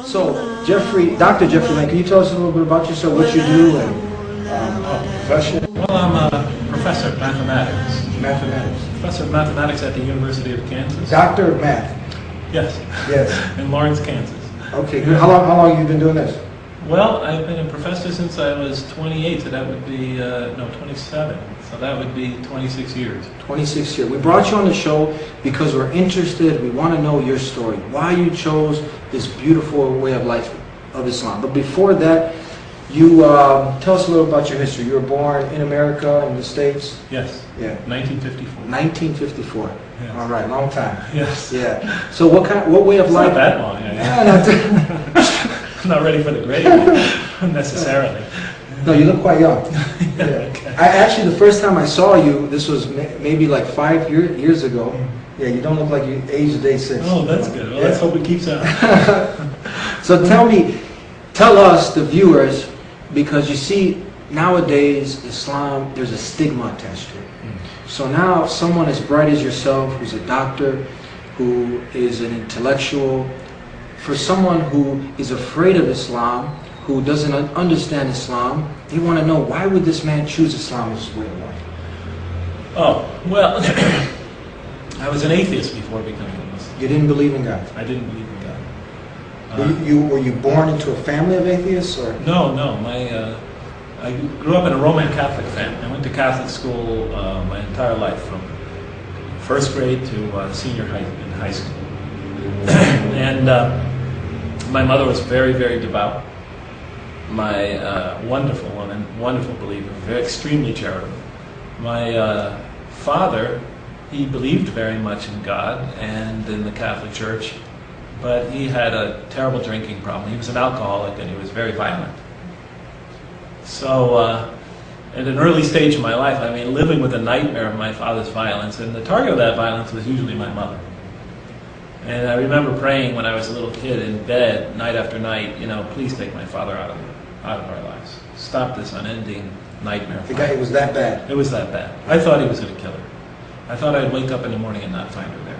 So, Dr. Jeffrey Lane, can you tell us a little bit about yourself, what you do, and profession? Well, I'm a professor of mathematics. Mathematics. Professor of mathematics at the University of Kansas. Doctor of Math. Yes. Yes. In Lawrence, Kansas. Okay, good. How long have you been doing this? Well, I've been a professor since I was 28, so that would be, 27. So that would be 26 years. 26 years. We brought you on the show because we're interested. We want to know your story, why you chose this beautiful way of life of Islam. But before that, you tell us a little about your history. You were born in America, in the States? Yes. Yeah. 1954. 1954. Yes. All right, long time. Yes. Yeah. So what way of life? Not that long. I'm not ready for the grave necessarily. No, you look quite young. Yeah. Okay. Actually, the first time I saw you, this was maybe like 5 years ago. Yeah, you don't look like you aged a day since. Oh, that's good. Well, let's hope it keeps up. So tell us, the viewers, because you see, nowadays, Islam, there's a stigma attached to it. So now, someone as bright as yourself, who's a doctor, who is an intellectual, for someone who is afraid of Islam, who doesn't understand Islam, they want to know, why would this man choose Islam as his way of life? Oh, well, I was an atheist before becoming a Muslim. You didn't believe in God? I didn't believe in God. Were you born into a family of atheists? Or? No. I grew up in a Roman Catholic family. I went to Catholic school my entire life, from first grade to senior in high school. And my mother was very, very devout. My wonderful woman, wonderful believer, extremely charitable. My father, he believed very much in God and in the Catholic Church, but he had a terrible drinking problem. He was an alcoholic and he was very violent. So at an early stage in my life, I mean, living with a nightmare of my father's violence, and the target of that violence was usually my mother. And I remember praying when I was a little kid in bed, night after night, please take my father out of our lives. Stop this unending nightmare. The guy, it was that bad? It was that bad. I thought he was going to kill her. I thought I'd wake up in the morning and not find her there.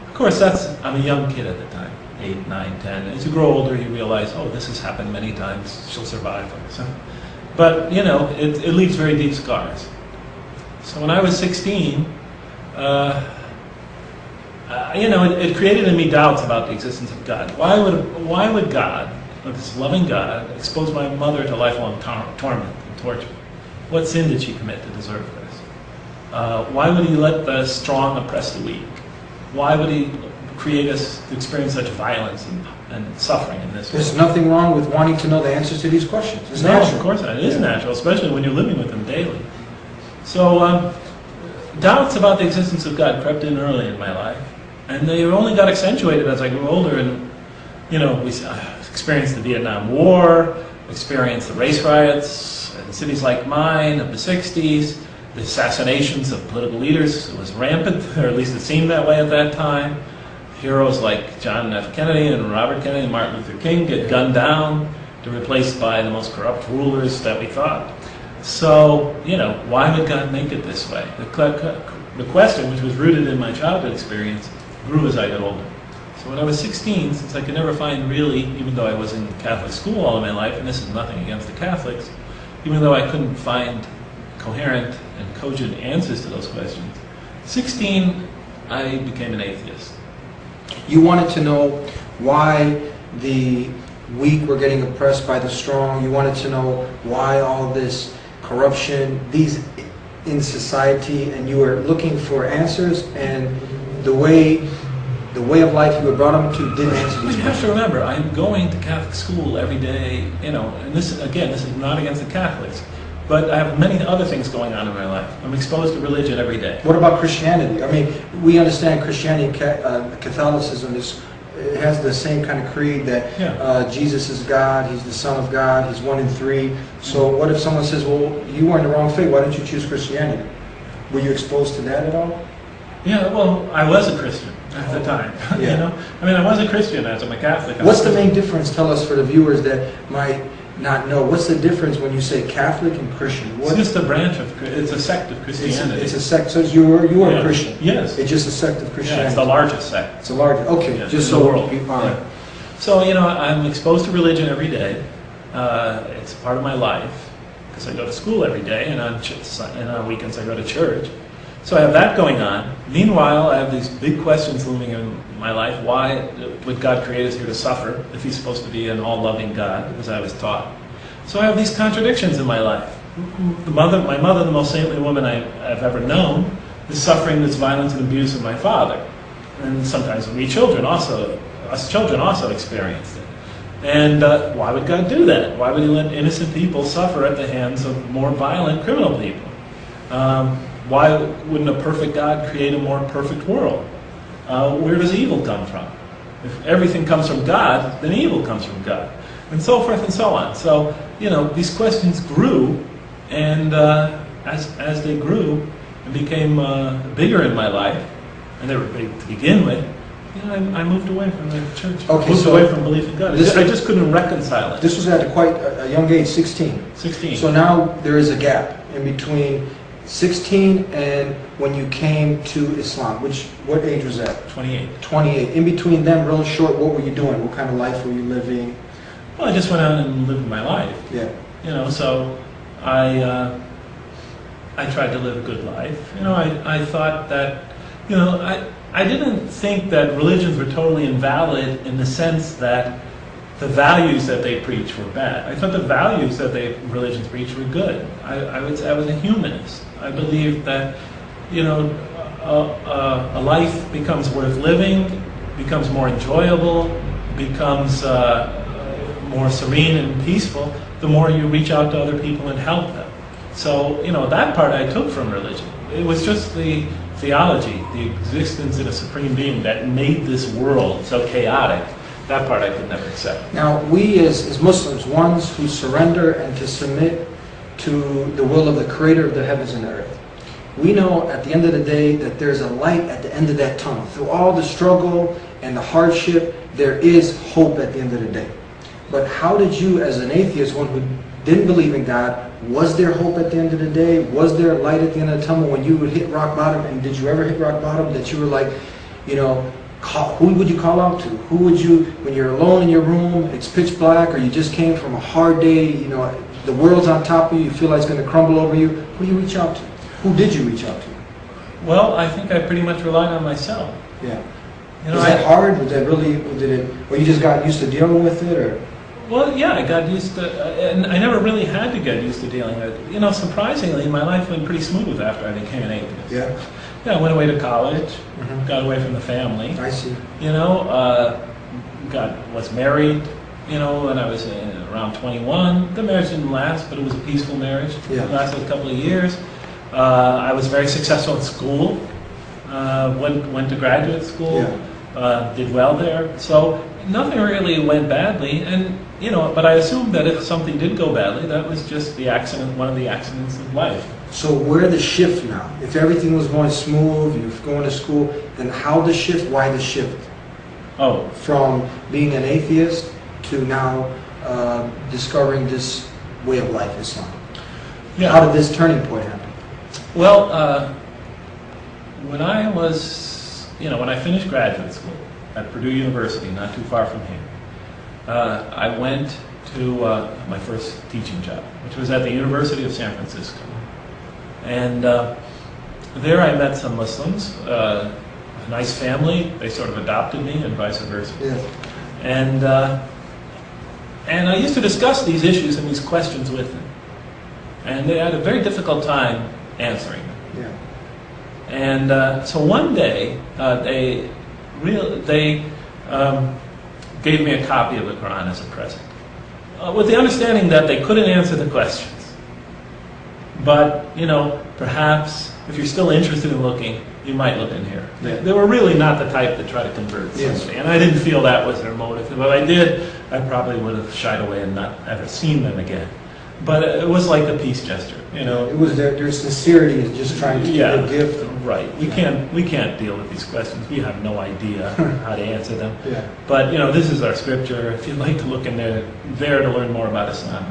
Of course, I'm a young kid at the time, 8, 9, 10. As you grow older, you realize, oh, this has happened many times. She'll survive. So, but, it leaves very deep scars. So when I was 16, it created in me doubts about the existence of God. Why would God, this loving God, expose my mother to lifelong torment and torture? What sin did she commit to deserve this? Why would he let the strong oppress the weak? Why would he create us to experience such violence and suffering in this way? There's nothing wrong with wanting to know the answers to these questions. It's natural. Of course not. It is natural, especially when you're living with them daily. So doubts about the existence of God crept in early in my life. And they only got accentuated as I grew older, and we experienced the Vietnam War, experienced the race riots in cities like mine of the 60s, the assassinations of political leaders. It was rampant, or at least it seemed that way at that time. Heroes like John F. Kennedy and Robert Kennedy and Martin Luther King get gunned down, to replaced by the most corrupt rulers that we thought. So, why would God make it this way? The question, which was rooted in my childhood experience, grew as I got older. So when I was 16, since I could never find really, even though I was in Catholic school all of my life, and this is nothing against the Catholics, even though I couldn't find coherent and cogent answers to those questions, 16, I became an atheist. You wanted to know why the weak were getting oppressed by the strong. You wanted to know why all this corruption, in society, and you were looking for answers, and the way of life you were brought up to didn't answer these questions. You have to remember, I'm going to Catholic school every day, and this is not against the Catholics, but I have many other things going on in my life. I'm exposed to religion every day. What about Christianity? I mean, we understand Christianity, Catholicism it has the same kind of creed that Jesus is God, He's the Son of God, He's 1 in 3. So what if someone says, well, you were in the wrong faith, why didn't you choose Christianity? Were you exposed to that at all? Yeah, well, I was a Christian at the time. Yeah. I mean, I was a Christian as I'm a Catholic. What's the main difference? Tell us, for the viewers that might not know. What's the difference when you say Catholic and Christian? It's just a branch of, it's a sect of Christianity. It's a sect. So you were a Christian. Yes. It's just a sect of Christianity. Yeah, it's the largest sect. It's the largest. Okay, yes, just in the world. All right. So, I'm exposed to religion every day. It's part of my life because I go to school every day, and on weekends I go to church. So I have that going on. Meanwhile, I have these big questions looming in my life. Why would God create us here to suffer if He's supposed to be an all-loving God, as I was taught? So I have these contradictions in my life. My mother, the most saintly woman I've ever known, is suffering this violence and abuse of my father. And sometimes us children also experienced it. And why would God do that? Why would He let innocent people suffer at the hands of more violent criminal people? Why wouldn't a perfect God create a more perfect world? Where does evil come from? If everything comes from God, then evil comes from God. And so forth and so on. So, these questions grew, and as they grew and became bigger in my life, and they were big to begin with, I moved away from the church. Okay, moved away from belief in God. I just couldn't reconcile it. This was at quite a young age, 16. 16. So now there is a gap in between 16 and when you came to Islam. What age was that? 28. 28. In between them, real short, what were you doing? What kind of life were you living? Well, I just went out and lived my life. Yeah. So I tried to live a good life. I thought that, I didn't think that religions were totally invalid in the sense that the values that they preach were bad. I thought the values that religions preach were good. I would say I was a humanist. I believed that, a life becomes worth living, becomes more enjoyable, becomes more serene and peaceful the more you reach out to other people and help them. So, that part I took from religion. It was just the theology, the existence in a supreme being that made this world so chaotic. That part I could never accept. Now, we as Muslims, ones who surrender and to submit to the will of the Creator of the heavens and the earth, we know at the end of the day that there's a light at the end of that tunnel. Through all the struggle and the hardship, there is hope at the end of the day. But how did you, as an atheist, one who didn't believe in God, was there hope at the end of the day? Was there light at the end of the tunnel when you would hit rock bottom? And did you ever hit rock bottom that you were like, who would you call out to? Who would you, when you're alone in your room, it's pitch black, or you just came from a hard day, the world's on top of you, you feel like it's going to crumble over you, who do you reach out to? Who did you reach out to? Well, I think I pretty much relied on myself. Yeah. Was that hard? Was that really, or you just got used to dealing with it, or? Well, yeah, I got used to, and I never really had to get used to dealing with it. Surprisingly, my life went pretty smooth after I became an atheist. Yeah. Yeah, I went away to college, got away from the family. I see. Was married, when I was around 21. The marriage didn't last, but it was a peaceful marriage. Yeah. It lasted a couple of years. I was very successful in school. Went to graduate school. Yeah. Did well there. So nothing really went badly, and but I assumed that if something did go badly, that was just one of the accidents of life. So where the shift now? If everything was going smooth, you're going to school, then how the shift? Why the shift? Oh, from being an atheist to now discovering this way of life, Islam. yeah. How did this turning point happen? Well, when I finished graduate school at Purdue University, not too far from here, I went to my first teaching job, which was at the University of San Francisco. And there I met some Muslims, a nice family. They sort of adopted me and vice versa. Yeah. And I used to discuss these issues and these questions with them. And they had a very difficult time answering them. Yeah. And so one day, they gave me a copy of the Quran as a present, with the understanding that they couldn't answer the questions. But, perhaps if you're still interested in looking, you might look in here. Yeah. They were really not the type that try to convert somebody. Yes. And I didn't feel that was their motive. If I did, I probably would have shied away and not ever seen them again. But it was like a peace gesture, It was their sincerity in just trying to give a gift. Right. We can't deal with these questions. We have no idea how to answer them. Yeah. But, this is our scripture. If you'd like to look in there to learn more about Islam.